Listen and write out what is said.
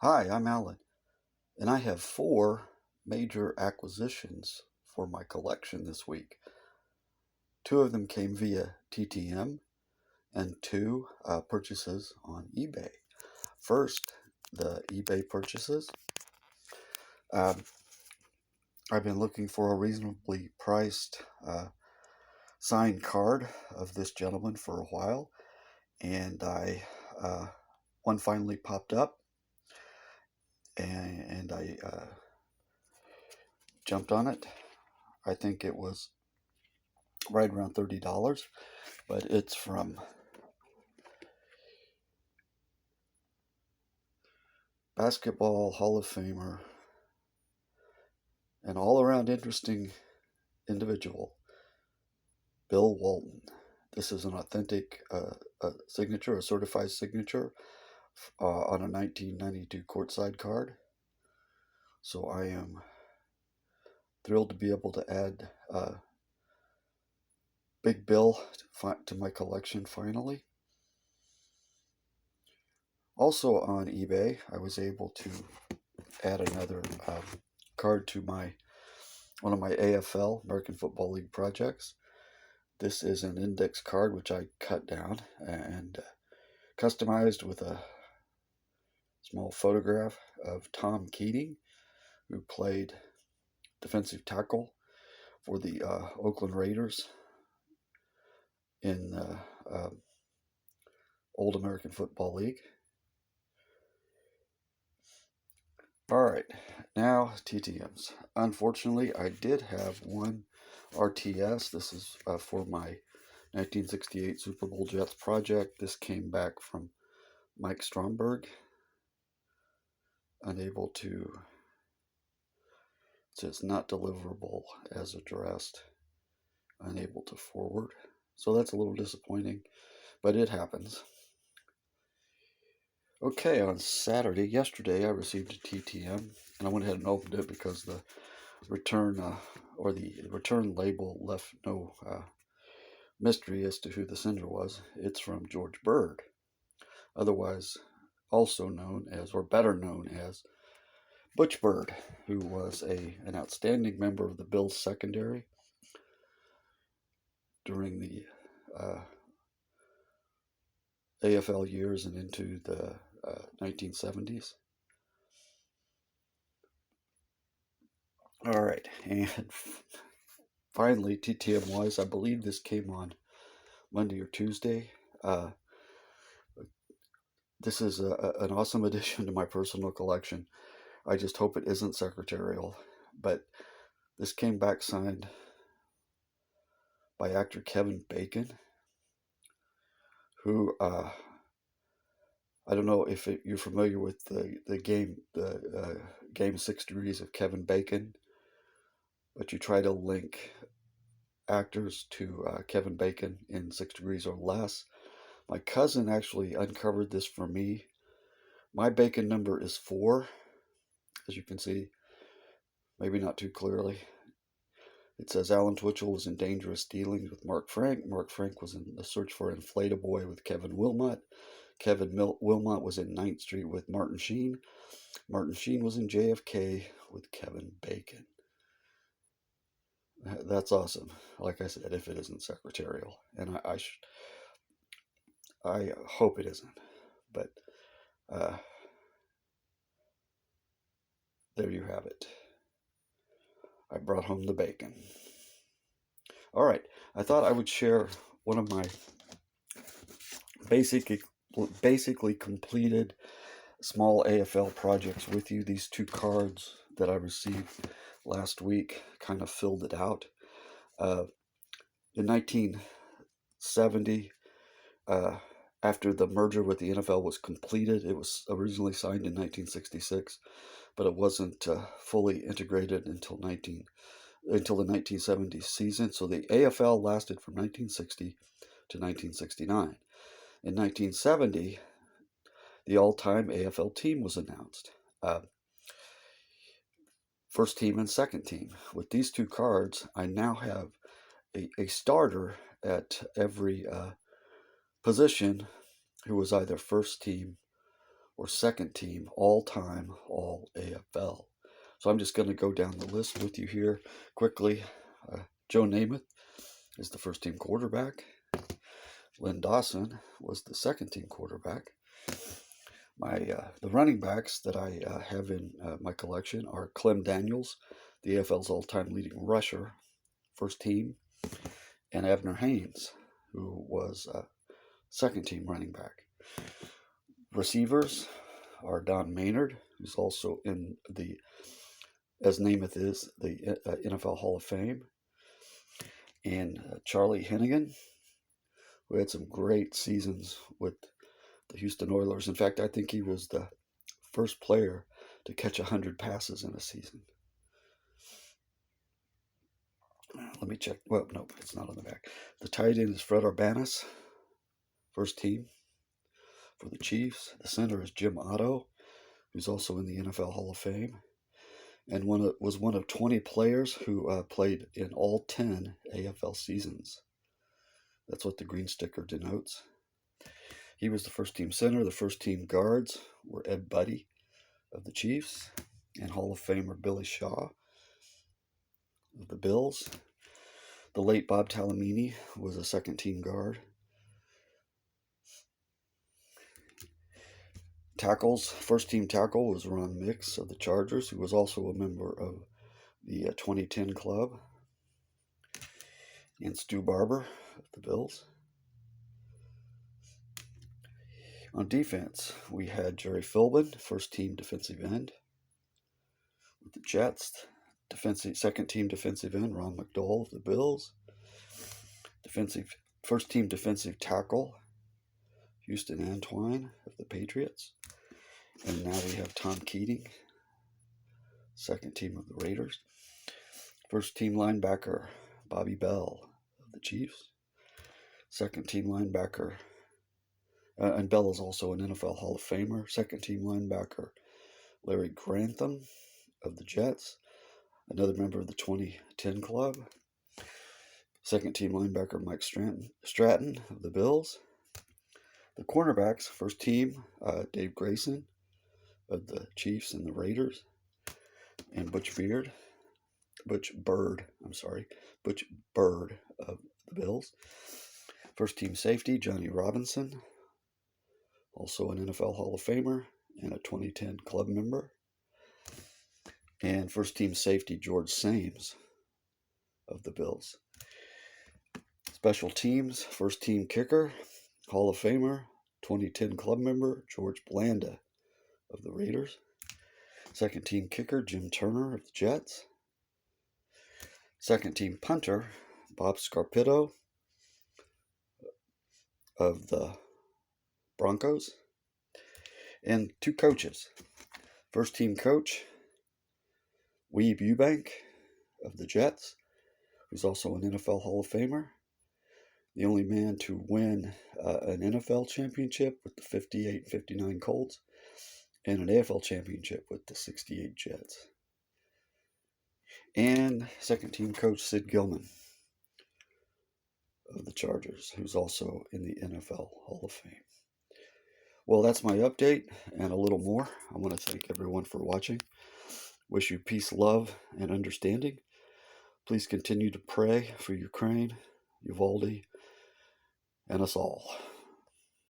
Hi, I'm Alan, and I have four major acquisitions for my collection this week. Two of them came via TTM, and two purchases on eBay. First, the eBay purchases. Um, I've been looking for a reasonably priced signed card of this gentleman for a while, and uh, one finally popped up, and I jumped on it. I think it was right around $30, but it's from Basketball Hall of Famer and all around interesting individual, Bill Walton. This is an authentic signature, a certified signature on a 1992 courtside card. So I am thrilled to be able to add Big Bill to my collection finally. Also on eBay, I was able to add another card to my one of my AFL American Football League projects. This is an index card which I cut down and customized with a small photograph of Tom Keating, who played defensive tackle for the Oakland Raiders in the Old American Football League. All right, now TTMs. Unfortunately, I did have one RTS. This is for my 1968 Super Bowl Jets project. This came back from Mike Stromberg, unable to, says not deliverable as addressed, unable to forward. So that's a little disappointing, but it happens. Okay, on yesterday, I received a TTM, and I went ahead and opened it because the return or the return label left no mystery as to who the sender was. It's from George Bird, otherwise also known as, or better known as, Butch Bird, who was an outstanding member of the Bills secondary during the uh, AFL years and into the 1970s. All right, and finally, TTM wise, I believe this came on Monday or Tuesday. This is an awesome addition to my personal collection. I just hope it isn't secretarial, but this came back signed by actor Kevin Bacon, who I don't know if you're familiar with the game 6 Degrees of Kevin Bacon, but you try to link actors to Kevin Bacon in 6 Degrees or Less. My cousin actually uncovered this for me. My Bacon number is 4, as you can see, maybe not too clearly. It says Alan Twitchell was in dangerous dealings with Mark Frank. Mark Frank was in the search for Inflataboy with Kevin Wilmot. Kevin Wilmot was in 9th Street with Martin Sheen. Martin Sheen was in JFK with Kevin Bacon. That's awesome. Like I said, if it isn't secretarial, and I hope it isn't, but uh, there you have it. I brought home the bacon. All right, I thought I would share one of my basically basically completed small AFL projects with you. These two cards that I received last week kind of filled it out. In 1970, uh, after the merger with the NFL was completed, it was originally signed in 1966, but it wasn't fully integrated until the 1970 season. So the AFL lasted from 1960 to 1969. In 1970, the all-time AFL team was announced. Uh, First team and second team. With these two cards, I now have a starter at every position who was either first team or second team all-time All-AFL. So I'm just going to go down the list with you here quickly. Joe Namath is the first team quarterback. Len Dawson was the second team quarterback. The running backs that I have in my collection are Clem Daniels, the AFL's all-time leading rusher, first team, and Abner Haynes, who was second team running back. Receivers are Don Maynard, who's also in the, as Namath is, the NFL Hall of Fame, and Charlie Hennigan, who had some great seasons with the Houston Oilers. In fact, I think he was the first player to catch 100 passes in a season. Let me check. Well, no, it's not on the back. The tight end is Fred Urbanus, first team for the Chiefs. The center is Jim Otto, who's also in the NFL Hall of Fame, and was one of 20 players who played in all 10 AFL seasons. That's what the green sticker denotes. He was the first team center. The first team guards were Ed Buddy of the Chiefs and Hall of Famer Billy Shaw of the Bills. The late Bob Talamini was a second team guard. Tackles, first team tackle was Ron Mix of the Chargers, who was also a member of the 2010 club, and Stu Barber of the Bills. On defense, we had Jerry Philbin, first team defensive end with the Jets. Second team defensive end Ron McDowell of the Bills. First team defensive tackle Houston Antwine of the Patriots. And now we have Tom Keating, second team of the Raiders. First team linebacker Bobby Bell of the Chiefs. Second team linebacker, and Bell is also an NFL Hall of Famer. Second team linebacker Larry Grantham of the Jets, another member of the 2010 club. Second team linebacker Mike Stratton of the Bills. The cornerbacks, first team Dave Grayson of the Chiefs and the Raiders, and Butch Bird of the Bills. First team safety Johnny Robinson, also an NFL Hall of Famer and a 2010 club member. And first team safety George Sames of the Bills. Special teams, first team kicker, Hall of Famer, 2010 club member George Blanda of the Raiders. Second team kicker Jim Turner of the Jets. Second team punter Bob Scarpito of the Broncos. And two coaches. First team coach Weeb Eubank of the Jets, who's also an NFL Hall of Famer. The only man to win an NFL championship with the 58-59 Colts and an AFL championship with the 68 Jets. And second team coach Sid Gilman of the Chargers, who's also in the NFL Hall of Fame. Well, that's my update and a little more. I want to thank everyone for watching. Wish you peace, love, and understanding. Please continue to pray for Ukraine, Uvalde, and us all.